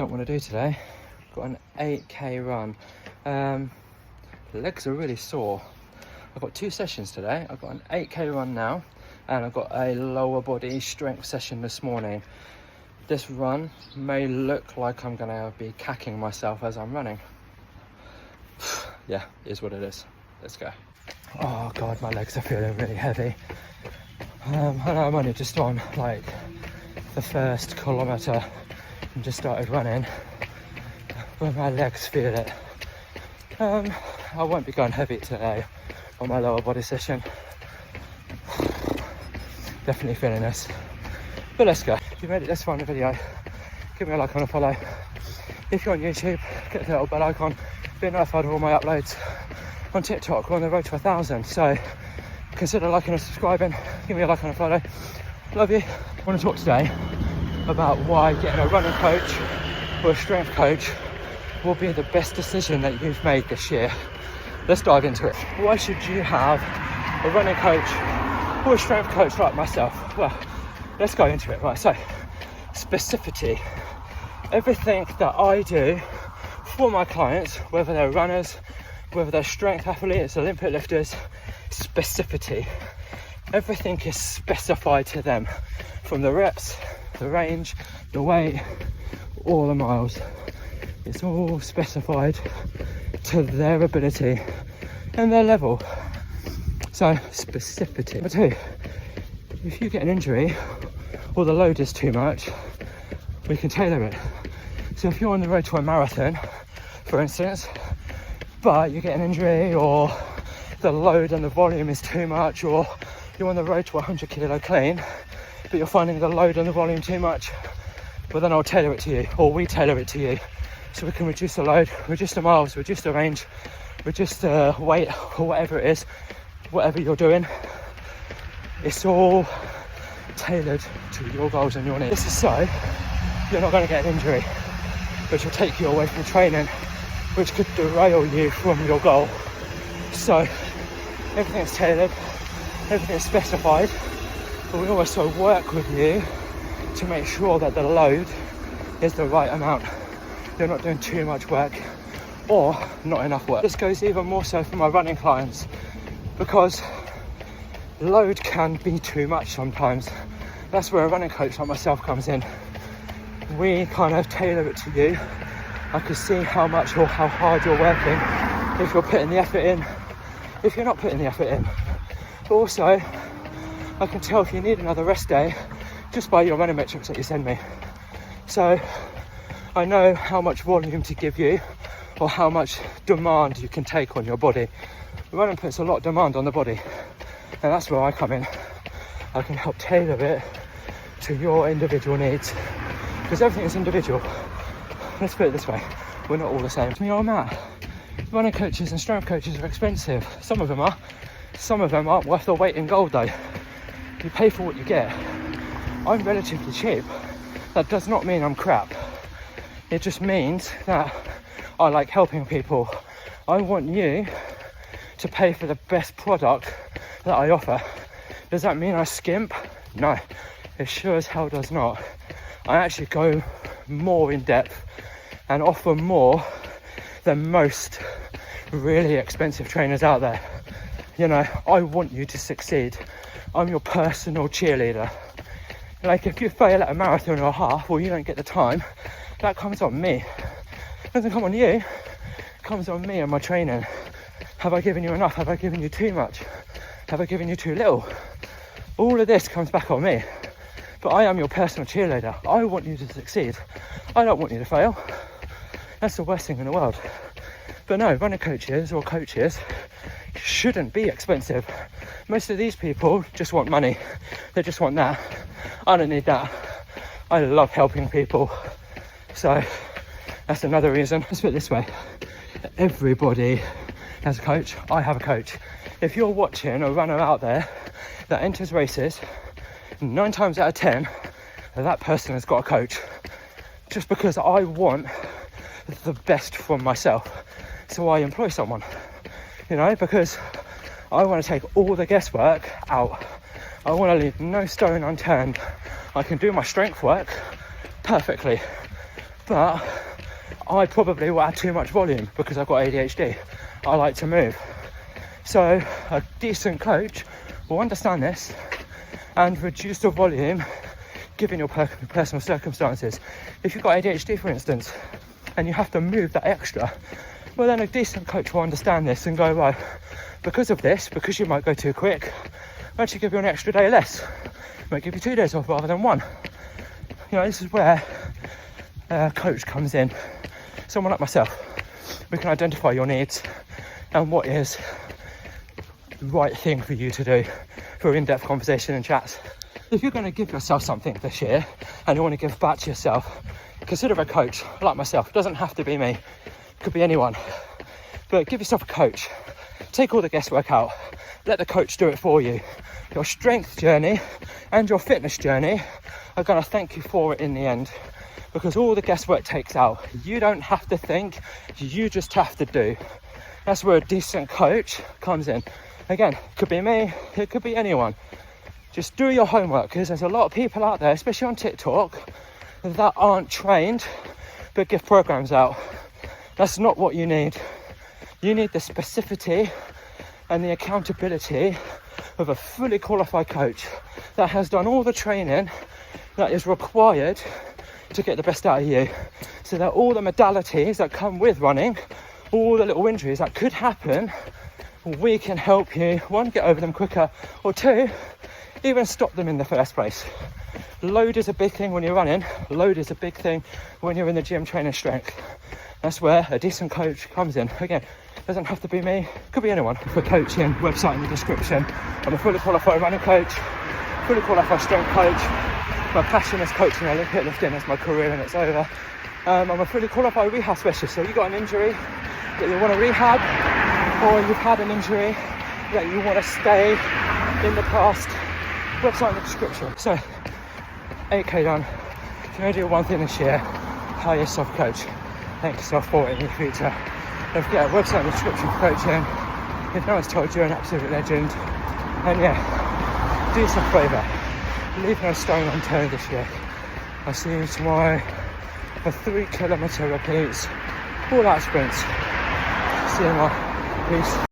don't want to do today. Got an 8k run. Legs are really sore. I've got 2 sessions today. I've got an 8k run now, and I've got a lower body strength session this morning. This run may look like I'm gonna be cacking myself as I'm running. Yeah, it is what it is. Let's go. Oh God, my legs are feeling really heavy. I know I'm only just on like the first kilometre and just started running, but my legs feel it. I won't be going heavy today on my lower body session. Definitely feeling this, but let's go. If you made it this far in the video, give me a like and a follow. If you're on YouTube, get the little bell icon, be notified of all my uploads. On TikTok, we're on the road to 1,000, so consider liking and subscribing. Give me a like and a follow. Love you. I want to talk today about why getting a running coach or a strength coach will be the best decision that you've made this year. Let's dive into it. Why should you have a running coach or a strength coach like myself? Well, let's go into it. Right, so specificity. Everything that I do for my clients, whether they're runners, whether they're strength athletes, Olympic lifters, specificity. Everything is specified to them, from the reps, the range, the weight, all the miles. It's all specified to their ability and their level. So specificity. Number 2, if you get an injury or the load is too much, we can tailor it. So if you're on the road to a marathon, for instance, but you get an injury or the load and the volume is too much, or you're on the road to 100 kilo clean, but you're finding the load and the volume too much, well then I'll tailor it to you, or we tailor it to you. So we can reduce the load, reduce the miles, reduce the range, reduce the weight, or whatever it is, whatever you're doing. It's all tailored to your goals and your needs. This is so you're not going to get an injury, which will take you away from training, which could derail you from your goal. So everything's tailored, everything's specified, but we also work with you to make sure that the load is the right amount. You're not doing too much work or not enough work. This goes even more so for my running clients, because load can be too much sometimes. That's where a running coach like myself comes in. We kind of tailor it to you. I can see how much or how hard you're working, if you're putting the effort in, if you're not putting the effort in. But also, I can tell if you need another rest day just by your running metrics that you send me. So I know how much volume to give you or how much demand you can take on your body. Running puts a lot of demand on the body, and that's where I come in. I can help tailor it to your individual needs, because everything is individual. Let's put it this way, we're not all the same. To me or Matt, running coaches and strength coaches are expensive. Some of them are. Some of them aren't worth their weight in gold though. You pay for what you get. I'm relatively cheap. That does not mean I'm crap. It just means that I like helping people. I want you to pay for the best product that I offer. Does that mean I skimp? No, it sure as hell does not. I actually go more in depth and offer more than most really expensive trainers out there. You know, I want you to succeed. I'm your personal cheerleader. Like, if you fail at a marathon or a half, or you don't get the time, that comes on me. It doesn't come on you, it comes on me and my training. Have I given you enough? Have I given you too much? Have I given you too little? All of this comes back on me. But I am your personal cheerleader. I want you to succeed. I don't want you to fail. That's the worst thing in the world. But no, running coaches or coaches shouldn't be expensive. Most of these people just want money. They just want that. I don't need that. I love helping people. So that's another reason. Let's put it this way. Everybody has a coach. I have a coach. If you're watching a runner out there that enters races, 9 times out of 10, that person has got a coach. Just because I want the best from myself. So I employ someone, you know, because I want to take all the guesswork out. I want to leave no stone unturned. I can do my strength work perfectly, but I probably will add too much volume because I've got ADHD. I like to move. So a decent coach will understand this and reduce the volume given your personal circumstances. If you've got ADHD, for instance, and you have to move that extra, well then a decent coach will understand this and go, right, because of this, because you might go too quick, I'll actually give you an extra day less. Might give you 2 days off rather than 1. You know, this is where a coach comes in. Someone like myself, we can identify your needs and what is the right thing for you to do for in-depth conversation and chats. If you're going to give yourself something this year and you want to give back to yourself, consider a coach like myself. It doesn't have to be me, it could be anyone, but give yourself a coach. Take all the guesswork out, let the coach do it for you. Your strength journey and your fitness journey are going to thank you for it in the end, because all the guesswork takes out. You don't have to think, you just have to do. That's where a decent coach comes in. Again, it could be me, it could be anyone. Just do your homework, because there's a lot of people out there, especially on TikTok, that aren't trained but give programs out. That's not what you need. You need the specificity and the accountability of a fully qualified coach that has done all the training that is required to get the best out of you, so that all the modalities that come with running, all the little injuries that could happen, we can help you, 1, get over them quicker, or 2, even stop them in the first place. Load is a big thing when you're running. Load is a big thing when you're in the gym training strength. That's where a decent coach comes in. Again, doesn't have to be me, could be anyone. For coaching, website in the description. I'm a fully qualified running coach, fully qualified strength coach. My passion is coaching Olympic lifting. That's my career and it's over. I'm a fully qualified rehab specialist. So you've got an injury that you want to rehab, or you've had an injury that you want to stay in the past, website in the description. So 8k done. If you're going to do one thing this year, hire yourself a coach. Thank yourself for it in the future. Don't forget, website in the description for coaching. If no one's told you, you're an absolute legend. And yeah, do yourself a favour. Leave no stone unturned this year. I'll see you tomorrow for 3 kilometre repeats, all out sprints. See you tomorrow. Peace.